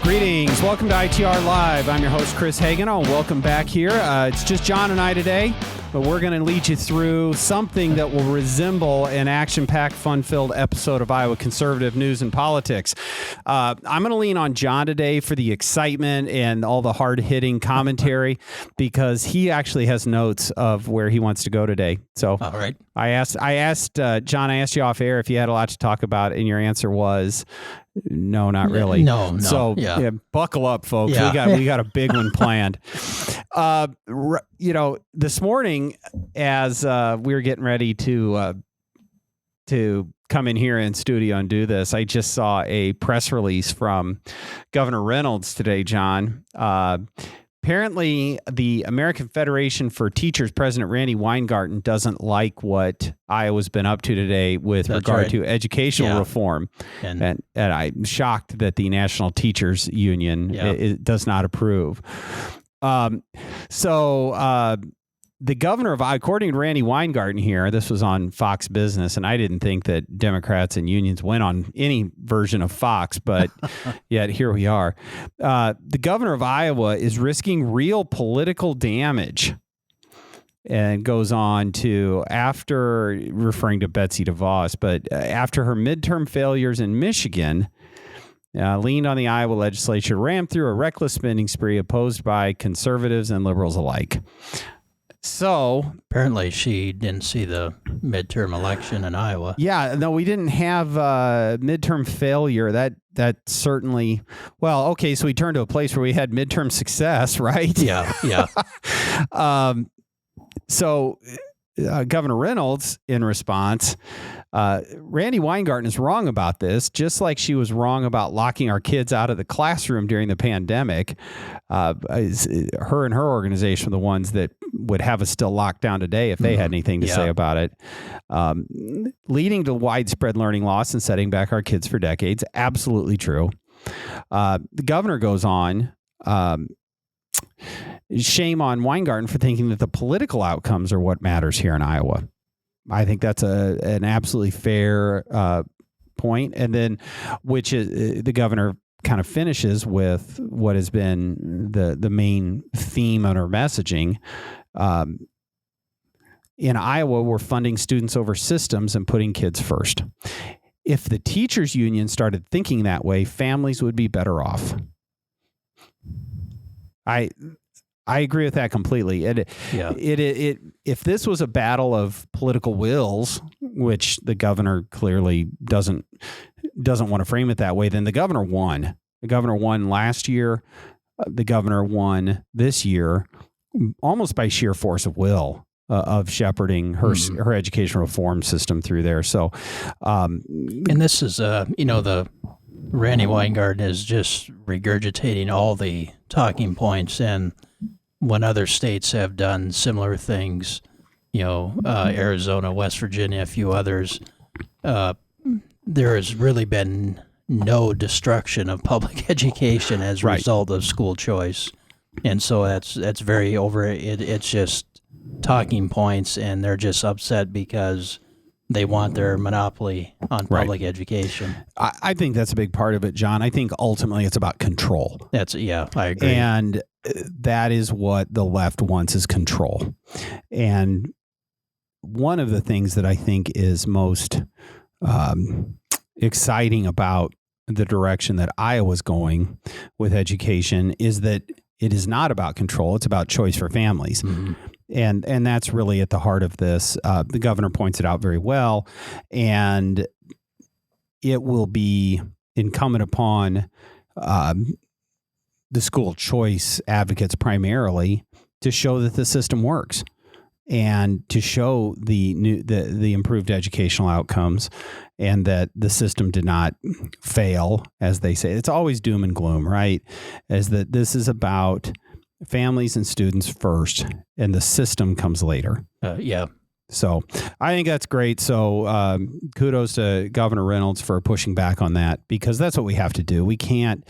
Greetings. Welcome to ITR Live. I'm your host, Chris Hagan. Welcome back here. It's just John and I today, but we're going to lead you through something that will resemble an action-packed, fun-filled episode of Iowa Conservative News and Politics. I'm going to lean on John today for the excitement and all the hard-hitting commentary because he actually has notes of where he wants to go today. So, all right. I asked John, I asked you off air if you had a lot to talk about, and your answer was no, not really. No. So yeah, buckle up, folks. Yeah. We got a big one planned. This morning as we were getting ready to come in here in studio and do this, I just saw a press release from Governor Reynolds today, John. Apparently, the American Federation for Teachers President Randi Weingarten doesn't like what Iowa's been up to today with regard to educational reform. And I'm shocked that the National Teachers Union does not approve. The governor of Iowa, according to Randi Weingarten here, this was on Fox Business, and I didn't think that Democrats and unions went on any version of Fox, but yet here we are. The governor of Iowa is risking real political damage, and goes on to, after referring to Betsy DeVos, but after her midterm failures in Michigan, leaned on the Iowa legislature, rammed through a reckless spending spree opposed by conservatives and liberals alike. So apparently she didn't see the midterm election in Iowa. Yeah, no, we didn't have midterm failure. That certainly, well, okay, so we turned to a place where we had midterm success, right? Yeah. So Governor Reynolds, in response, Randi Weingarten is wrong about this, just like she was wrong about locking our kids out of the classroom during the pandemic. Her and her organization were the ones that would have us still locked down today if they had anything to say about it. Leading to widespread learning loss and setting back our kids for decades. Absolutely true. The governor goes on, shame on Weingarten for thinking that the political outcomes are what matters here in Iowa. I think that's an absolutely fair point. And then, which is the governor kind of finishes with what has been the main theme on her messaging. In Iowa, we're funding students over systems and putting kids first. If the teachers union started thinking that way, families would be better off. I agree with that completely. If this was a battle of political wills, which the governor clearly doesn't want to frame it that way, then the governor won. The governor won last year. The governor won this year, almost by sheer force of will of shepherding her educational reform system through there. So, and this is the Randi Weingarten is just regurgitating all the talking points, and when other states have done similar things, Arizona, West Virginia, a few others, there has really been no destruction of public education as a result of school choice. And so that's very over. It's just talking points, and they're just upset because they want their monopoly on public education. I think that's a big part of it, John. I think ultimately it's about control. I agree. And that is what the left wants, is control. And one of the things that I think is most exciting about the direction that Iowa's going with education is that it is not about control. It's about choice for families. Mm-hmm. And that's really at the heart of this. The governor points it out very well, and it will be incumbent upon the school choice advocates primarily to show that the system works and to show the improved educational outcomes, and that the system did not fail, as they say. It's always doom and gloom, right? As that this is about families and students first, and the system comes later. So I think that's great. So kudos to Governor Reynolds for pushing back on that, because that's what we have to do. We can't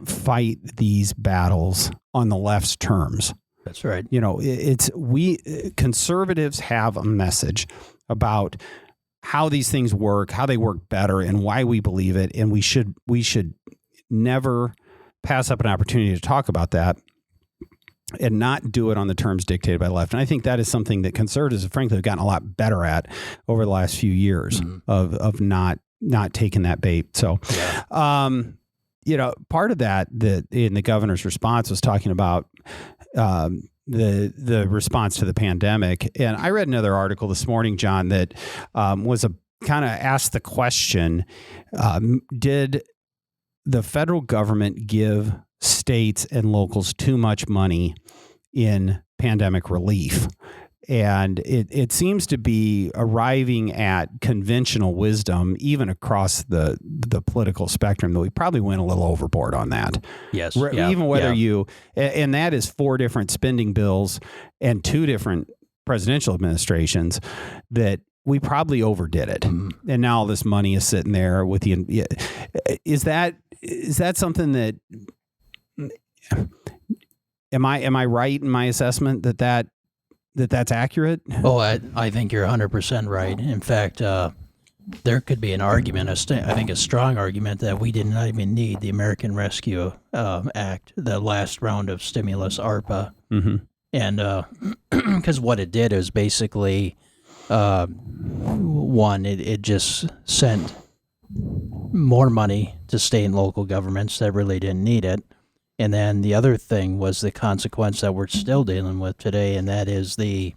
fight these battles on the left's terms. That's right. Conservatives have a message about how these things work, how they work better, and why we believe it. And we should never pass up an opportunity to talk about that and not do it on the terms dictated by the left. And I think that is something that conservatives, frankly, have gotten a lot better at over the last few years of not taking that bait. So, part of that in the governor's response was talking about the response to the pandemic. And I read another article this morning, John, that was kind of asked the question, did the federal government give states and locals too much money in pandemic relief? And it seems to be arriving at conventional wisdom, even across the political spectrum, that we probably went a little overboard on that. Yes. Even whether and that is 4 different spending bills and 2 different presidential administrations, that we probably overdid it. And now all this money is sitting there with the, is that something that, am I right in my assessment that's accurate? Oh, I think you're 100% right. In fact, there could be an argument, I think a strong argument, that we did not even need the American Rescue Act, the last round of stimulus, ARPA. And because what it did is basically, one, it just sent more money to state and local governments that really didn't need it. And then the other thing was the consequence that we're still dealing with today, and that is the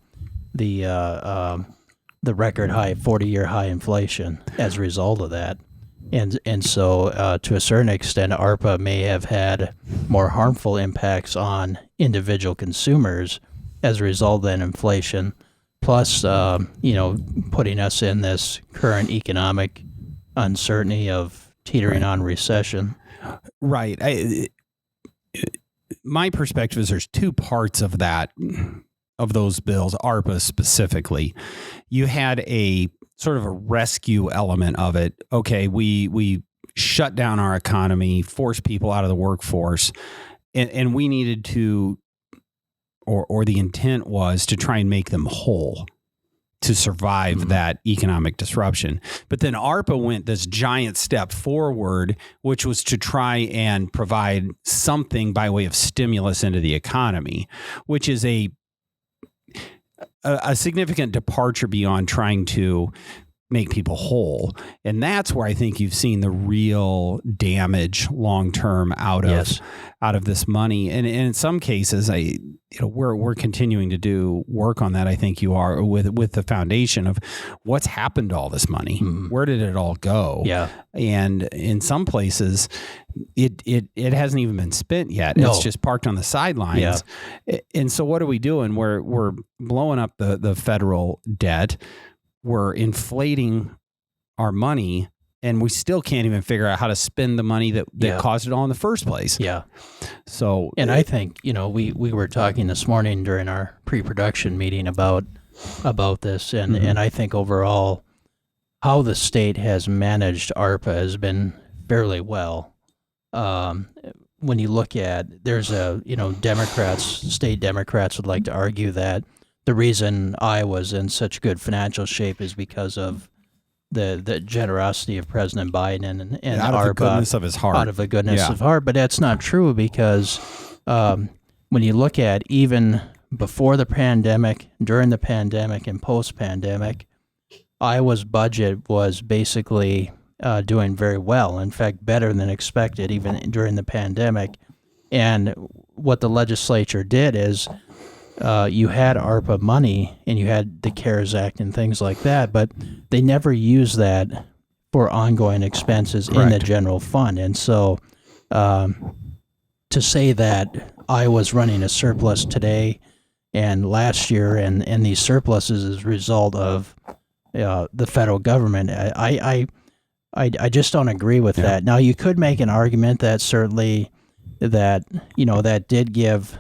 record high, 40-year high inflation as a result of that. And so to a certain extent, ARPA may have had more harmful impacts on individual consumers as a result of that inflation, plus putting us in this current economic uncertainty of teetering on recession. Right. My perspective is there's 2 parts of that, of those bills, ARPA specifically. You had a sort of a rescue element of it. Okay, we shut down our economy, forced people out of the workforce, and we needed to, or the intent was to try and make them whole to survive that economic disruption. But then ARPA went this giant step forward, which was to try and provide something by way of stimulus into the economy, which is a significant departure beyond trying to make people whole. And that's where I think you've seen the real damage long-term out of this money. And in some cases, we're continuing to do work on that. I think you are with the foundation of what's happened to all this money. Where did it all go? Yeah. And in some places, it hasn't even been spent yet. No. It's just parked on the sidelines. Yeah. And so what are we doing? We're blowing up the federal debt. We're inflating our money, and we still can't even figure out how to spend the money that caused it all in the first place. Yeah. So, and I think, we were talking this morning during our pre-production meeting about this, and I think overall how the state has managed ARPA has been fairly well. When you look at, there's state Democrats would like to argue that the reason Iowa's in such good financial shape is because of the generosity of President Biden and out of the goodness of his heart. Out of the goodness of heart. But that's not true, because when you look at even before the pandemic, during the pandemic, and post-pandemic, Iowa's budget was basically doing very well. In fact, better than expected, even during the pandemic. And what the legislature did is, you had ARPA money and you had the CARES Act and things like that, but they never used that for ongoing expenses in the general fund. And so to say that Iowa's running a surplus today and last year, and these surpluses as a result of the federal government, I just don't agree with that. Now, you could make an argument that certainly that did give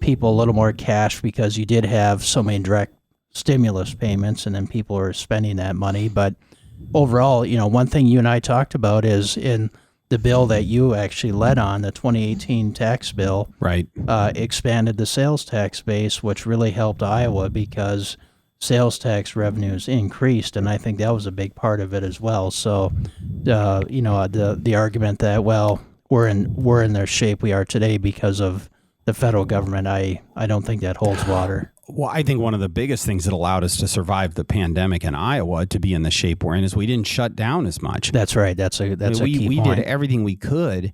people a little more cash, because you did have so many direct stimulus payments, and then people are spending that money. But overall, one thing you and I talked about is in the bill that you actually led on, the 2018 tax bill, expanded the sales tax base, which really helped Iowa, because sales tax revenues increased, and I think that was a big part of it as well. So, the argument that, well, we're in the shape we are today because of the federal government, I don't think that holds water. Well, I think one of the biggest things that allowed us to survive the pandemic in Iowa to be in the shape we're in is we didn't shut down as much. That's right. That's a key we point. did everything we could,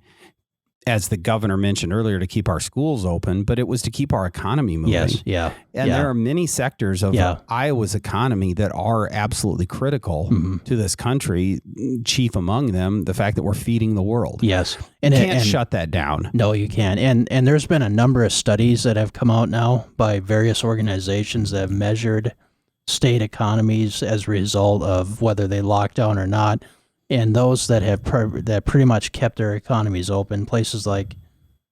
as the governor mentioned earlier, to keep our schools open, but it was to keep our economy moving. Yes, yeah. And there are many sectors of Iowa's economy that are absolutely critical to this country, chief among them, the fact that we're feeding the world. Yes. And you can't shut that down. No, you can't. And there's been a number of studies that have come out now by various organizations that have measured state economies as a result of whether they lock down or not. And those that have that pretty much kept their economies open, places like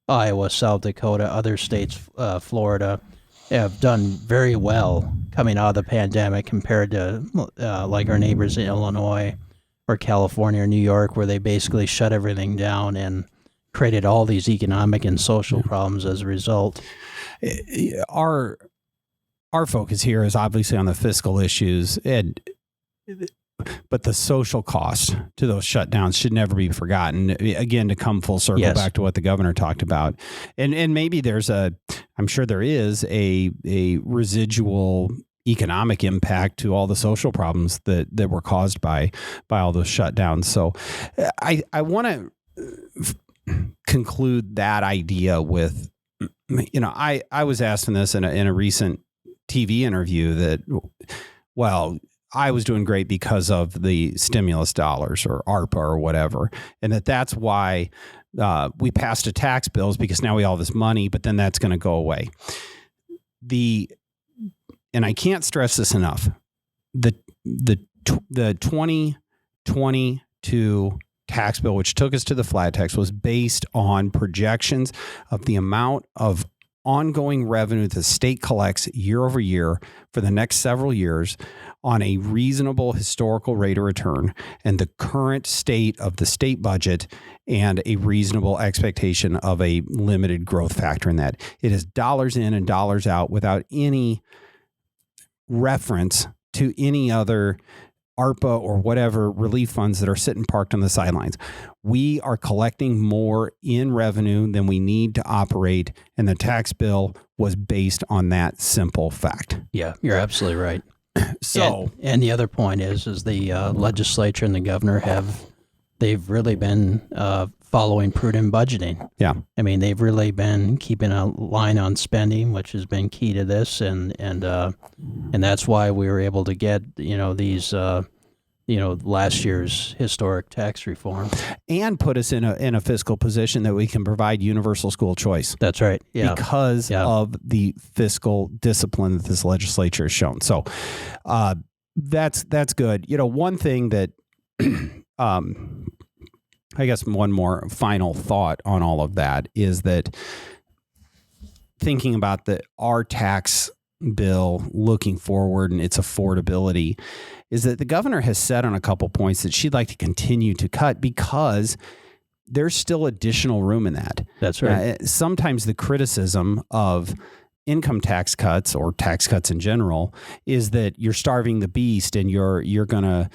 Iowa, South Dakota, other states, Florida, have done very well coming out of the pandemic compared to like our neighbors in Illinois or California or New York, where they basically shut everything down and created all these economic and social problems as a result. Our focus here is obviously on the fiscal issues, but the social cost to those shutdowns should never be forgotten. Again, to come full circle back to what the governor talked about. And maybe I'm sure there is a residual economic impact to all the social problems that were caused by all those shutdowns. So I want to conclude that idea with, I was asked in this in a recent TV interview that, well, I was doing great because of the stimulus dollars or ARPA or whatever. And that's why we passed a tax bills, because now we all have this money, but then that's going to go away. And I can't stress this enough. The 2022 tax bill, which took us to the flat tax, was based on projections of the amount of ongoing revenue the state collects year over year for the next several years on a reasonable historical rate of return and the current state of the state budget and a reasonable expectation of a limited growth factor in that. It is dollars in and dollars out without any reference to any other ARPA or whatever relief funds that are sitting parked on the sidelines. We are collecting more in revenue than we need to operate, and the tax bill was based on that simple fact. Yeah, you're absolutely right. So, and the other point is the legislature and the governor they've really been following prudent budgeting. Yeah, I mean, they've really been keeping a line on spending, which has been key to this, and that's why we were able to get these last year's historic tax reform, and put us in a fiscal position that we can provide universal school choice. That's right. Yeah, because of the fiscal discipline that this legislature has shown. So that's good. One thing that I guess one more final thought on all of that is that thinking about our tax bill looking forward and its affordability is that the governor has said on a couple points that she'd like to continue to cut because there's still additional room in that. That's right. Sometimes the criticism of income tax cuts or tax cuts in general is that you're starving the beast and you're going to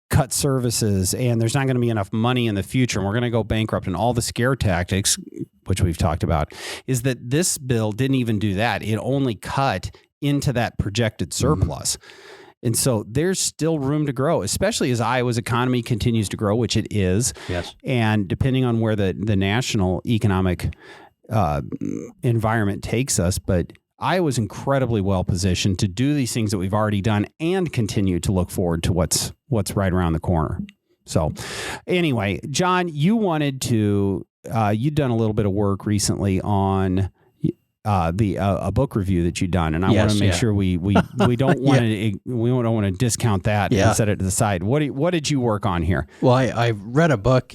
cut services and there's not going to be enough money in the future and we're going to go bankrupt, and all the scare tactics, which we've talked about, is that this bill didn't even do that. It only cut into that projected surplus. And so there's still room to grow, especially as Iowa's economy continues to grow, which it is. Yes. And depending on where the national economic environment takes us, but Iowa's incredibly well positioned to do these things that we've already done and continue to look forward to what's right around the corner. So anyway, John, you wanted to, you'd done a little bit of work recently on a book review that you'd done, and I want to make sure we don't want to we don't want to discount that and set it to the side. What did you work on here? Well, I read a book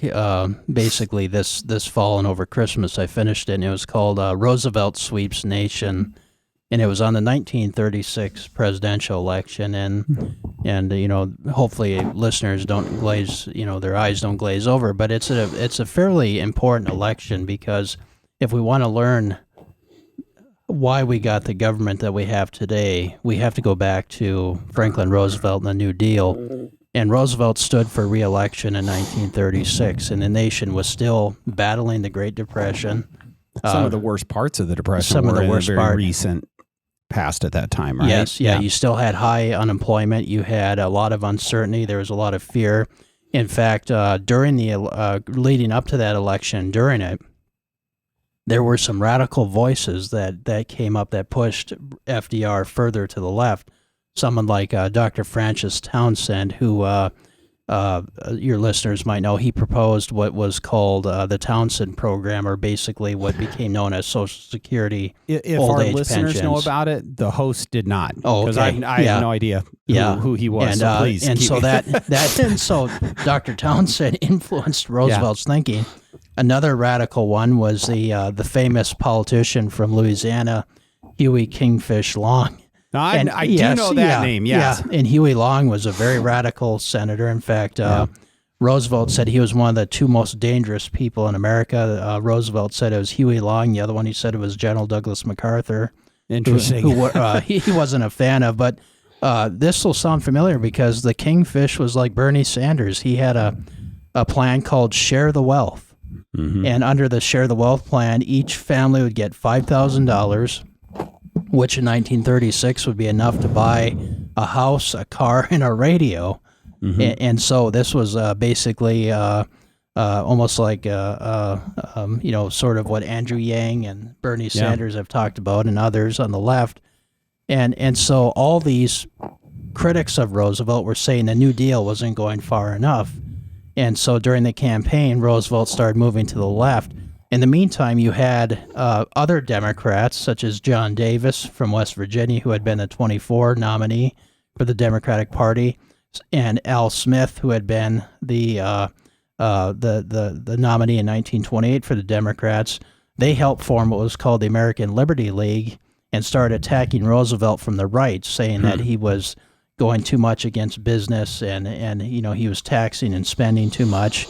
basically this fall and over Christmas. I finished it, and it was called Roosevelt Sweeps Nation. And it was on the 1936 presidential election, and hopefully listeners don't glaze, their eyes don't glaze over. But it's a fairly important election because if we want to learn why we got the government that we have today, we have to go back to Franklin Roosevelt and the New Deal. And Roosevelt stood for re-election in 1936, and the nation was still battling the Great Depression. Some of the worst parts of the Depression some were of the in worst the very recent past at that time, right? Yes, yeah. You still had high unemployment. You had a lot of uncertainty. There was a lot of fear. In fact, during the leading up to that election, during it, there were some radical voices that came up that pushed FDR further to the left. Someone like Dr. Francis Townsend, who your listeners might know, he proposed what was called the Townsend Program, or basically what became known as Social Security If old our age listeners pensions. know about it, the host did not. Oh, because okay. I have no idea who he was. And, so please, and keep so and so Dr. Townsend influenced Roosevelt's thinking. Another radical one was the famous politician from Louisiana, Huey Kingfish Long. Now, I do know that name, yes. Yeah, and Huey Long was a very radical senator. In fact, Roosevelt said he was one of the two most dangerous people in America. Roosevelt said it was Huey Long. The other one he said it was General Douglas MacArthur. Interesting. Who he wasn't a fan of. But this will sound familiar because the Kingfish was like Bernie Sanders. He had a plan called Share the Wealth. Mm-hmm. And under the Share the Wealth plan, each family would get $5,000, which in 1936 would be enough to buy a house, a car, and a radio. Mm-hmm. And so this was basically almost like sort of what Andrew Yang and Bernie Sanders have talked about, and others on the left. And so all these critics of Roosevelt were saying the New Deal wasn't going far enough. And so during the campaign, Roosevelt started moving to the left. In the meantime, you had other Democrats, such as John Davis from West Virginia, who had been the 24 nominee for the Democratic Party, and Al Smith, who had been the nominee in 1928 for the Democrats. They helped form what was called the American Liberty League and started attacking Roosevelt from the right, saying that he was going too much against business and he was taxing and spending too much.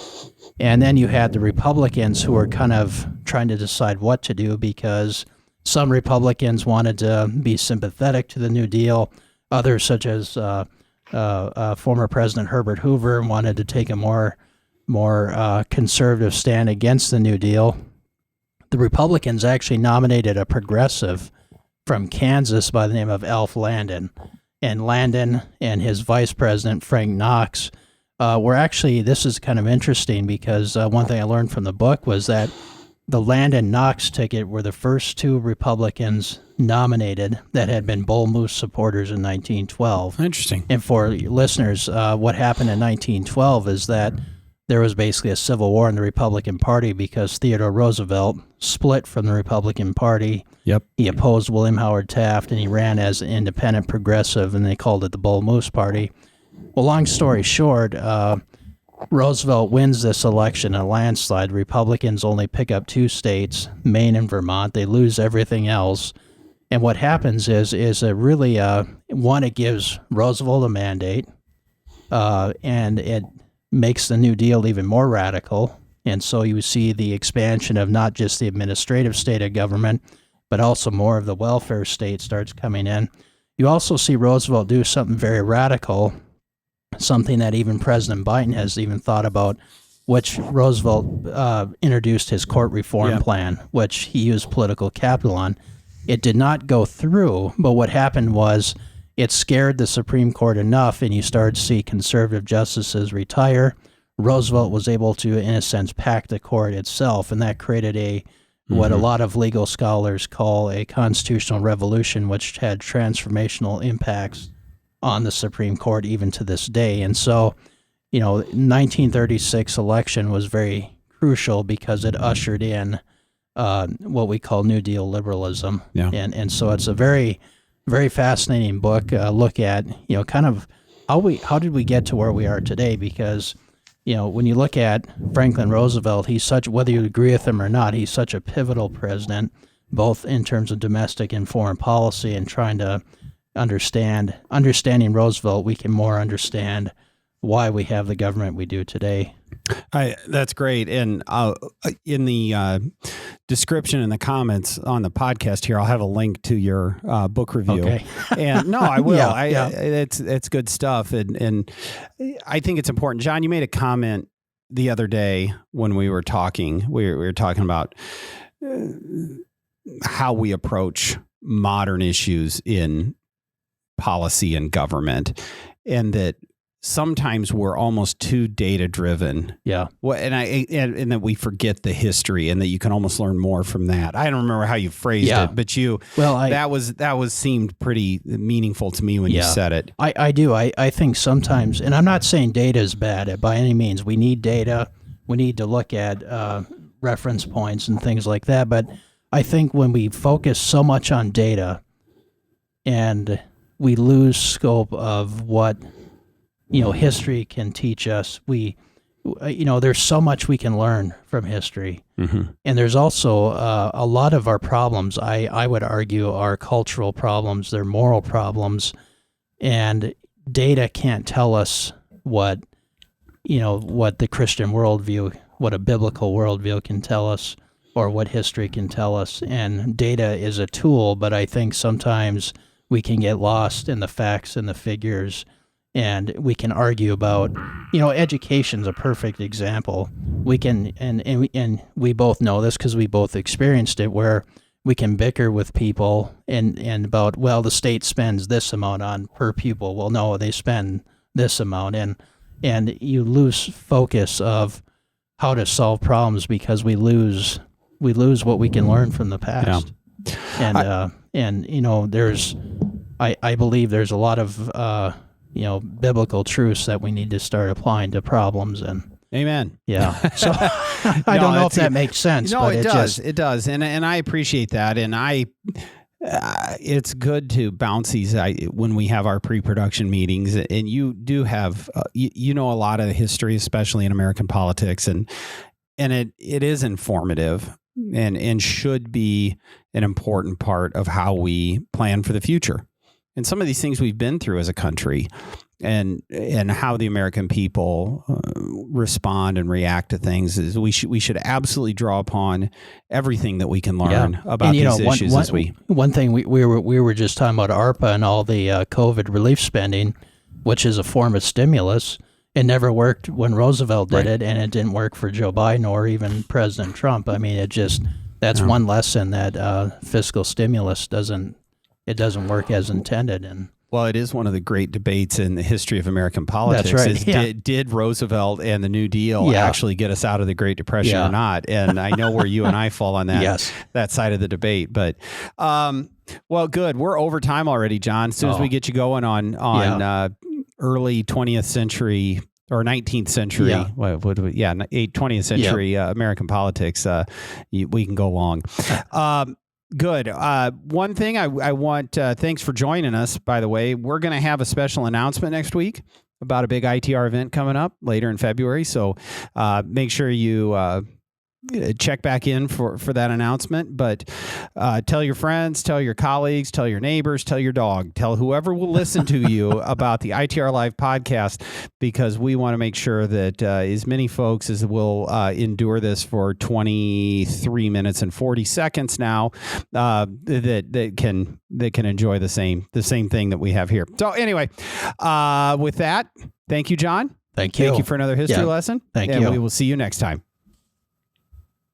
And then you had the Republicans who were kind of trying to decide what to do, because some Republicans wanted to be sympathetic to the New Deal. Others, such as former President Herbert Hoover, wanted to take a more conservative stand against the New Deal. The Republicans actually nominated a progressive from Kansas by the name of Alf Landon. And Landon and his vice president, Frank Knox, were actually, this is kind of interesting because one thing I learned from the book was that the Landon-Knox ticket were the first two Republicans nominated that had been Bull Moose supporters in 1912. Interesting. And for listeners, what happened in 1912 is that there was basically a civil war in the Republican Party because Theodore Roosevelt split from the Republican Party. Yep. He opposed William Howard Taft, and he ran as an independent progressive, and they called it the Bull Moose Party. Well, long story short, Roosevelt wins this election in a landslide. Republicans only pick up 2 states, Maine and Vermont. They lose everything else. And what happens is it gives Roosevelt a mandate, and it makes the New Deal even more radical. And so you see the expansion of not just the administrative state of government, but also more of the welfare state starts coming in. You also see Roosevelt do something very radical, something that even President Biden has even thought about, which Roosevelt introduced his court reform plan, which he used political capital on. It did not go through, but what happened was it scared the Supreme Court enough, and you started to see conservative justices retire. Roosevelt was able to, in a sense, pack the court itself, and that created what a lot of legal scholars call a constitutional revolution, which had transformational impacts on the Supreme Court even to this day. And so, 1936 election was very crucial because it ushered in what we call New Deal liberalism. Yeah. And so it's a very, very fascinating book. Look at, kind of how did we get to where we are today? Because, when you look at Franklin Roosevelt, whether you agree with him or not, he's such a pivotal president, both in terms of domestic and foreign policy, and trying to understanding Roosevelt, we can more understand why we have the government we do today. That's great. And in the description in the comments on the podcast here, I'll have a link to your book review. Okay. And no, I will. Yeah. It's good stuff. And I think it's important. John, you made a comment the other day when we were talking. We were talking about how we approach modern issues in policy and government, and that sometimes we're almost too data driven. Yeah. Well, and that we forget the history, and that you can almost learn more from that. I don't remember how you phrased it, but that was seemed pretty meaningful to me when you said it. I do. I think sometimes, and I'm not saying data is bad by any means. We need data. We need to look at reference points and things like that. But I think when we focus so much on data and we lose scope of what history can teach us. There's so much we can learn from history. Mm-hmm. And there's also a lot of our problems, I would argue, are cultural problems. They're moral problems. And data can't tell us what the Christian worldview, what a biblical worldview can tell us, or what history can tell us. And data is a tool, but I think sometimes we can get lost in the facts and the figures. And we can argue about, education's a perfect example. We can, and we both know this because we both experienced it, where we can bicker with people and about, well, the state spends this amount on per pupil. Well, no, they spend this amount, and you lose focus of how to solve problems because we lose what we can learn from the past. Yeah. I believe there's a lot of biblical truths that we need to start applying to problems. And amen. Yeah. So I don't know if that makes sense. No, but it does. It does. And I appreciate that. And it's good to bounce these when we have our pre-production meetings. And you do have, a lot of the history, especially in American politics. And it is informative and should be an important part of how we plan for the future. And some of these things we've been through as a country, and how the American people respond and react to things, is we should absolutely draw upon everything that we can learn about these issues. One thing we were just talking about ARPA and all the COVID relief spending, which is a form of stimulus. It never worked when Roosevelt did it, and it didn't work for Joe Biden or even President Trump. I mean, that's one lesson that fiscal stimulus doesn't work as intended. And well, it is one of the great debates in the history of American politics. That's right. Did Roosevelt and the New Deal actually get us out of the Great Depression or not? And I know where you and I fall on that that side of the debate. But well, good. We're over time already, John. As soon as we get you going on early 20th century or 19th century, 20th century American politics, we can go long. Good. One thing I want, thanks for joining us, by the way. We're going to have a special announcement next week about a big ITR event coming up later in February. So make sure you check back in for that announcement. But tell your friends, tell your colleagues, tell your neighbors, tell your dog, tell whoever will listen to you about the ITR Live podcast, because we want to make sure that as many folks as will endure this for 23 minutes and 40 seconds now that can enjoy the same thing that we have here. So anyway, with that, thank you, John. Thank you. Thank you for another history lesson. Thank you. And we will see you next time.